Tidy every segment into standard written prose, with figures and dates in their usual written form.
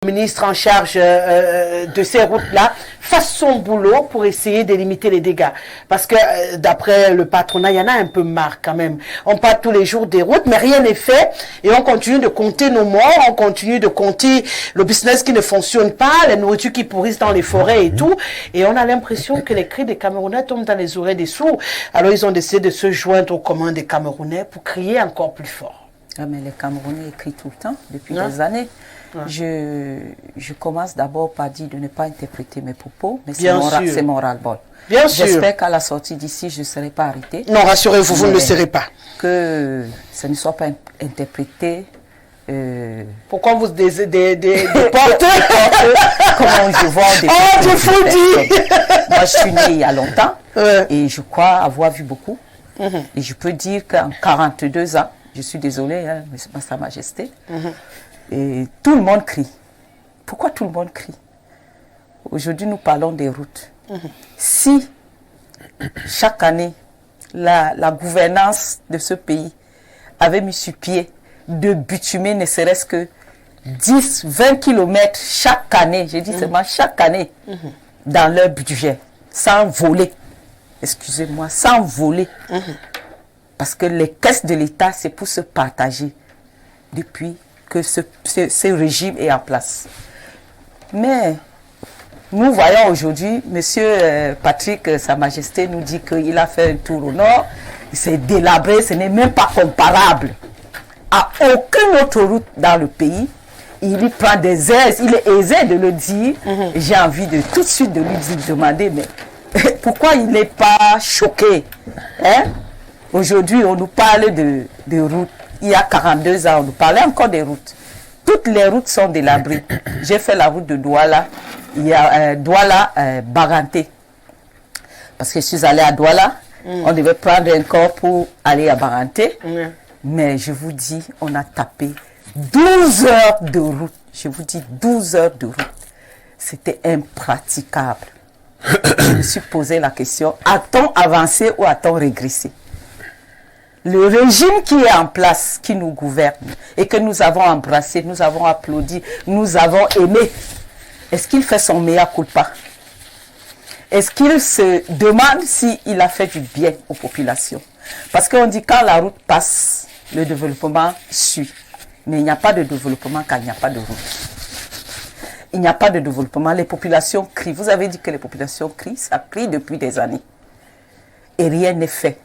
Le ministre en charge de ces routes-là fasse son boulot pour essayer de limiter les dégâts. Parce que d'après le patronat, il y en a un peu marre quand même. On parle tous les jours des routes, mais rien n'est fait. Et on continue de compter nos morts, on continue de compter le business qui ne fonctionne pas, les nourritures qui pourrissent dans les forêts et tout. Et on a l'impression que les cris des Camerounais tombent dans les oreilles des sourds. Alors ils ont décidé de se joindre aux commandes des Camerounais pour crier encore plus fort. Ah, mais les Camerounais crient tout le temps, depuis des années. Ouais. Je commence d'abord par dire de ne pas interpréter mes propos, mais c'est mon ras-le-bol. Bien sûr. J'espère qu'à la sortie d'ici, je ne serai pas arrêtée. Non, rassurez-vous, vous ne le serez pas. Que ça ne soit pas interprété. Pourquoi vous des comment je vois des oh, je vous dis. Moi, je suis née il y a longtemps et je crois avoir vu beaucoup. Et je peux dire qu'en 42 ans, je suis désolée, hein, mais c'est pas Sa Majesté, et tout le monde crie. Pourquoi tout le monde crie? Aujourd'hui, nous parlons des routes. Si chaque année, la gouvernance de ce pays avait mis sur pied de bitumer ne serait-ce que 10, 20 kilomètres chaque année, j'ai dit seulement chaque année, dans leur budget, sans voler, excusez-moi, sans voler, parce que les caisses de l'État, c'est pour se partager depuis que ce régime est en place. Mais nous voyons aujourd'hui, M. Patrick, Sa Majesté, nous dit qu'il a fait un tour au nord, il s'est délabré, ce n'est même pas comparable à aucune autre route dans le pays. Il y prend des aises, il est aisé de le dire. J'ai envie de tout de suite de lui demander, mais pourquoi il n'est pas choqué, hein? Aujourd'hui, on nous parle de routes. Il y a 42 ans, on nous parlait encore des routes. Toutes les routes sont délabrées. J'ai fait la route de Douala. Il y a Douala-Baranté. Parce que je suis allée à Douala. On devait prendre un corps pour aller à Baranté. Mais je vous dis, on a tapé 12 heures de route. Je vous dis 12 heures de route. C'était impraticable. Je me suis posé la question, a-t-on avancé ou a-t-on régressé? Le régime qui est en place, qui nous gouverne et que nous avons embrassé, nous avons applaudi, nous avons aimé, est-ce qu'il fait son mea culpa? Est-ce qu'il se demande s'il a fait du bien aux populations? Parce qu'on dit quand la route passe, le développement suit. Mais il n'y a pas de développement quand il n'y a pas de route. Il n'y a pas de développement. Les populations crient. Vous avez dit que les populations crient, ça crie depuis des années. Et rien n'est fait.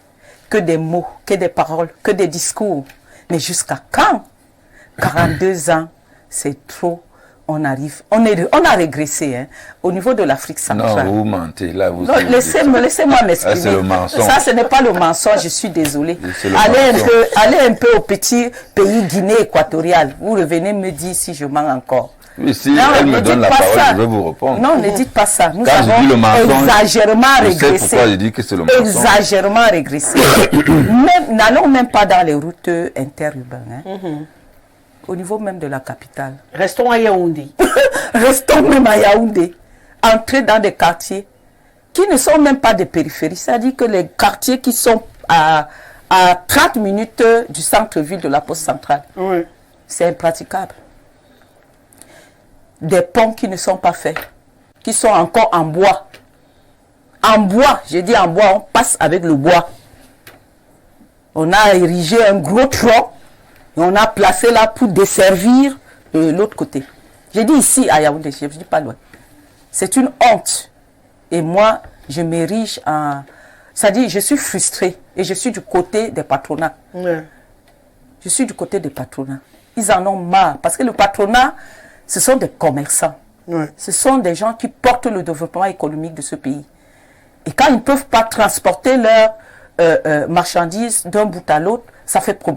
Que des mots, que des paroles, que des discours. Mais jusqu'à quand? 42 ans, c'est trop. On arrive, on a régressé, hein, au niveau de l'Afrique centrale. Non, vous mentez, là, vous... Non, laissez-moi m'exprimer. C'est le mensonge. Ça, ce n'est pas le mensonge, je suis désolée. Allez un peu au petit pays Guinée équatoriale. Vous revenez me dire si je mens encore. Oui, si elle me donne la parole, je vais vous répondre. Non, ne dites pas ça. Nous Quand avons je dis le mensonge, exagérément je sais régressé. pourquoi je dis que c'est le mensonge. Exagérément régressé. N'allons même pas dans les routes interurbaines. Au niveau même de la capitale. Restons à Yaoundé. Restons même à Yaoundé. Entrer dans des quartiers qui ne sont même pas des périphéries. C'est-à-dire que les quartiers qui sont à 30 minutes du centre-ville de la poste centrale, c'est impraticable. Des ponts qui ne sont pas faits, qui sont encore en bois. En bois, je dis en bois, on passe avec le bois. On a érigé un gros tronc et on a placé là pour desservir l'autre côté. J'ai dit ici à Yaoundé, je ne dis pas loin. C'est une honte. Et moi, je m'érige en... C'est-à-dire, je suis frustrée et je suis du côté des patronats. Je suis du côté des patronats. Ils en ont marre parce que le patronat, ce sont des commerçants. Ce sont des gens qui portent le développement économique de ce pays. Et quand ils ne peuvent pas transporter leurs marchandises d'un bout à l'autre, ça fait problème.